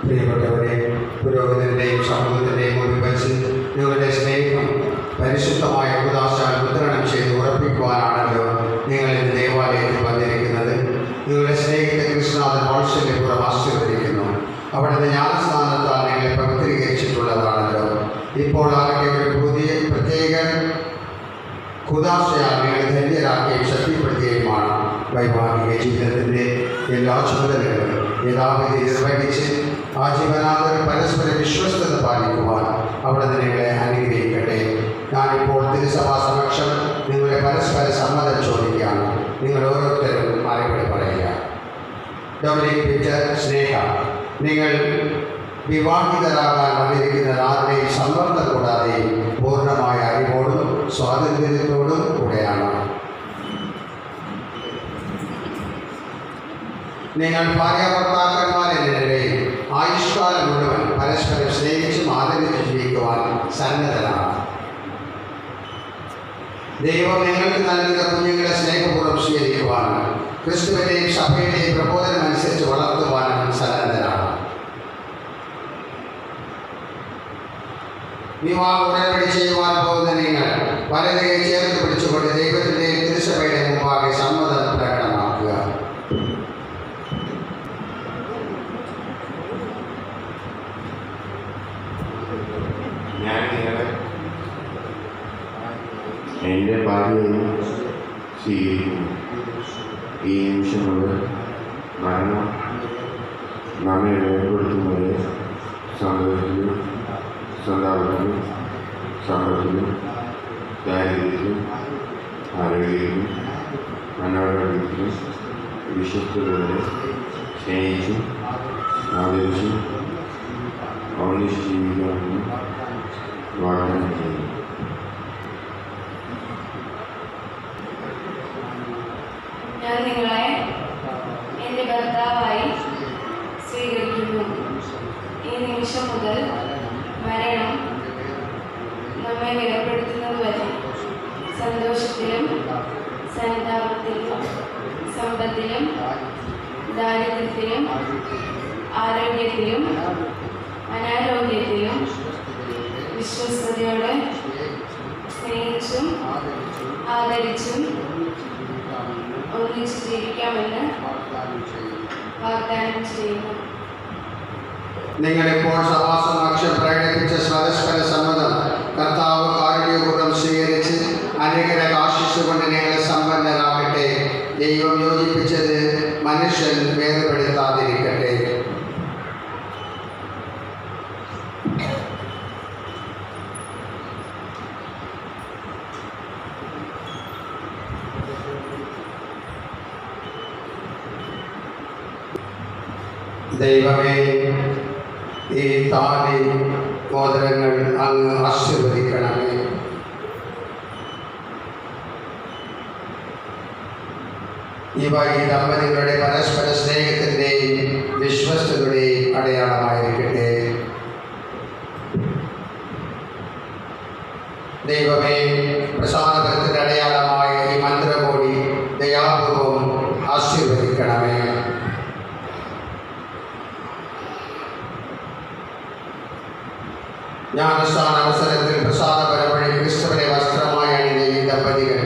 പ്രിയപ്പെട്ടവരെ, പുരോഹിതരുടെയും സമൂഹത്തിൻ്റെയും മുമ്പിൽ വച്ച് നിങ്ങളുടെ സ്നേഹം പരിശുദ്ധമായ കൂദാശയാൽ മുദ്രണം ചെയ്ത് ഉറപ്പിക്കുവാനാണല്ലോ നിങ്ങൾ ഇന്ന് ദേവാലയത്തിൽ വന്നിരിക്കുന്നത്. നിങ്ങളുടെ സ്നേഹത്തെ കൃഷ്ണനാഥൻ വാത്സല്യപൂർവ്വം ആശീർവദിക്കുന്നു. അവിടുന്ന് ജ്ഞാനസ്ഥാനത്താൽ നിങ്ങളെ പവിത്രീകരിച്ചിട്ടുള്ളതാണല്ലോ. ഇപ്പോൾ ആകട്ടെ ഒരു പുതിയ പ്രത്യേക കൂദാശയാൽ നിങ്ങളെ ധന്യരാക്കുകയും ശക്തിപ്പെടുത്തുകയുമാണ്. വൈവാഹിക ജീവിതത്തിൻ്റെ എല്ലാ ചുമതലകളും യഥാവിധി നിർവഹിച്ച് ആജീവനാന്തരം പരസ്പര വിശ്വസ്തത പാലിക്കുവാൻ അവിടുന്ന് നിങ്ങളെ അനുഗ്രഹിക്കട്ടെ. ഞാനിപ്പോൾ തിരുസഭാ സമക്ഷം നിങ്ങളുടെ പരസ്പര സമ്മതം ചോദിക്കുകയാണ്. നിങ്ങൾ ഓരോരുത്തരും മറുപടി പറയുക. ഡൊമിനിക് പീറ്റർ, സ്നേഹ, നിങ്ങൾ വിവാഹിതരാകാൻ വന്നിരിക്കുന്ന ആരുടെയും സമ്മർദ്ദം കൂടാതെ പൂർണ്ണമായ അറിവോടും സ്വാതന്ത്ര്യത്തോടും കൂടെയാണ്. നിങ്ങൾ ഭാര്യാഭർത്താക്കന്മാരെന്ന നിലയിൽ ആയുഷ്കാലം മുഴുവൻ പരസ്പരം സ്നേഹിച്ചും ആദരിച്ച് ജീവിക്കുവാൻ സന്നദ്ധരാണ്. ദൈവം നിങ്ങൾക്ക് നൽകുന്ന കുഞ്ഞുങ്ങളെ സ്നേഹപൂർവ്വം സ്വീകരിക്കുവാനും ക്രിസ്തുവിൻ്റെയും സഭയുടെയും പ്രബോധനം അനുസരിച്ച് വളർത്തുവാനും സന്നദ്ധരാണ്. വിവാഹ ഉടമ്പടി ചെയ്യുവാൻ പോകുന്ന നിങ്ങൾ വലതുകൈ ചേർത്ത് പിടിച്ചുകൊണ്ട് ദൈവത്തിൻ്റെയും തിരുസഭയുടെ മുമ്പാകെ സമ്മതം പ്രകടമാക്കുക. ഞാൻ നിങ്ങളെ എൻ്റെ ഭാര്യയെയും സ്വീകരിക്കുന്നു. ഈ നിമിഷം മുതൽ മരണം നമ്മെ വേർപെടുത്തുന്നവരെ സന്തോഷത്തിലും സന്താപത്തിലും സമ്പത്തിലും ദാരിദ്ര്യത്തിലും ആരോഗ്യത്തിലും അനാരോഗ്യത്തിലും വിശ്വസ്തതയോടെ സ്നേഹിച്ചും ആദരിച്ചും ഒന്നിച്ച് ജീവിക്കാമെന്ന് വാഗ്ദാനം ചെയ്യുന്നു. ഞാൻ നിങ്ങളെ എൻ്റെ ഭർത്താവായി സ്വീകരിക്കുന്നു. ഈ നിമിഷം മുതൽ മരണം നമ്മെ വേർപെടുത്തുന്നതുവരെ സന്തോഷത്തിലും സന്താപത്തിലും സമ്പത്തിലും ദാരിദ്ര്യത്തിലും ആരോഗ്യത്തിലും അനാരോഗ്യത്തിലും വിശ്വസ്തയോടെ സ്നേഹിച്ചും ആദരിച്ചും ഒന്നിച്ച് ജീവിക്കാമെന്ന് വാഗ്ദാനം ചെയ്യുന്നു. നിങ്ങളിപ്പോൾ സഭാസമക്ഷം പ്രകടിപ്പിച്ച പരസ്പര സമ്മതം കർത്താവ് കാരുണ്യപൂർവ്വം സ്വീകരിച്ച് അനുഗ്രഹ ആശിച്ചുകൊണ്ട് നിങ്ങളെ സമ്പന്നരാകട്ടെ. ദൈവം യോജിപ്പിച്ചത് മനുഷ്യൻ വേർപെടുത്താതിരിക്കട്ടെ. ദൈവമേ, ഈ താലി മോതിരങ്ങൾ അങ്ങ് ആശീർവദിക്കണമേ. ഇവ ഈ ദമ്പതികളുടെ പരസ്പര സ്നേഹത്തിൻ്റെയും വിശ്വസ്തയുടെയും അടയാളമായിരിക്കട്ടെ. ദൈവമേ, പ്രസാദത്തിന്റെ അടയാളമായ ഈ മന്ത്രകോടി ദയാപൂർവം ആശീർവദിക്കണമേ. ജ്ഞാനസ്ഥാന അവസരത്തിൽ പ്രസാദപരമായി ക്രിസ്തുവിനെ വസ്ത്രമായി അണിഞ്ഞ ഈ ദമ്പതികൾ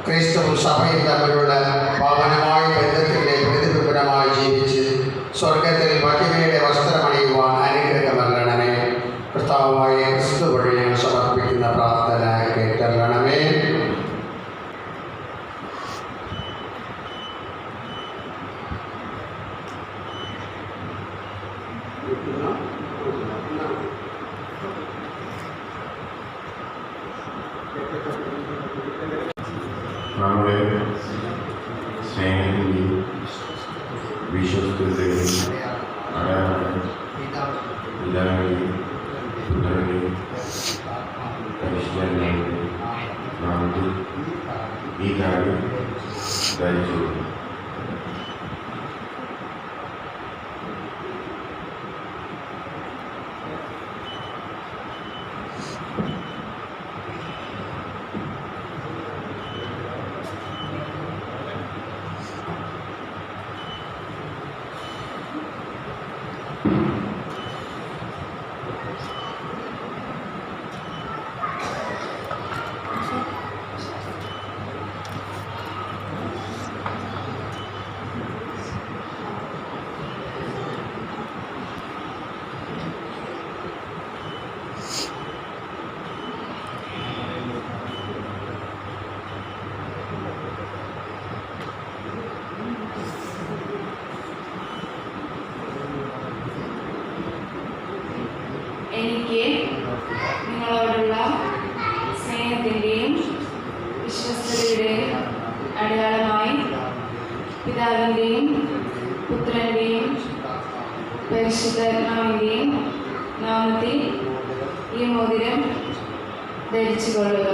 ക്രിസ്തുവും സഭയും തമ്മിലുള്ള പാവനമായ ബന്ധത്തിൻ്റെ പ്രതിബിംബമായി ജീവിച്ച് സ്വർഗത്തിൽ മഹിമയുടെ വസ്ത്രമണിയുവാൻ അനുഗ്രഹമരണമേ. കർത്താവായ ക്രിസ്തു വഴി ഞങ്ങൾ സമർപ്പിക്കുന്ന പ്രാർത്ഥന കേട്ടരണമേ. നമ്മുടെ സ്നേഹത്തിൻ്റെയും വിശ്വസ്തതയുടെയും അടയാളം പിതാവിൻ്റെയും പുത്രൻ്റെയും പരിശുദ്ധാത്മാവിൻ്റെയും നാമത്തിൽ ഈ കാര്യം ധരിച്ചു. നിങ്ങളോടുള്ള സ്നേഹത്തിൻ്റെയും വിശ്വസ്തതയുടെയും അടയാളമായി പിതാവിൻ്റെയും പുത്രൻ്റെയും പരിശുദ്ധാത്മാവിൻ്റെയും നാമത്തിൽ ഈ മോതിരം ധരിച്ചു കൊള്ളുക.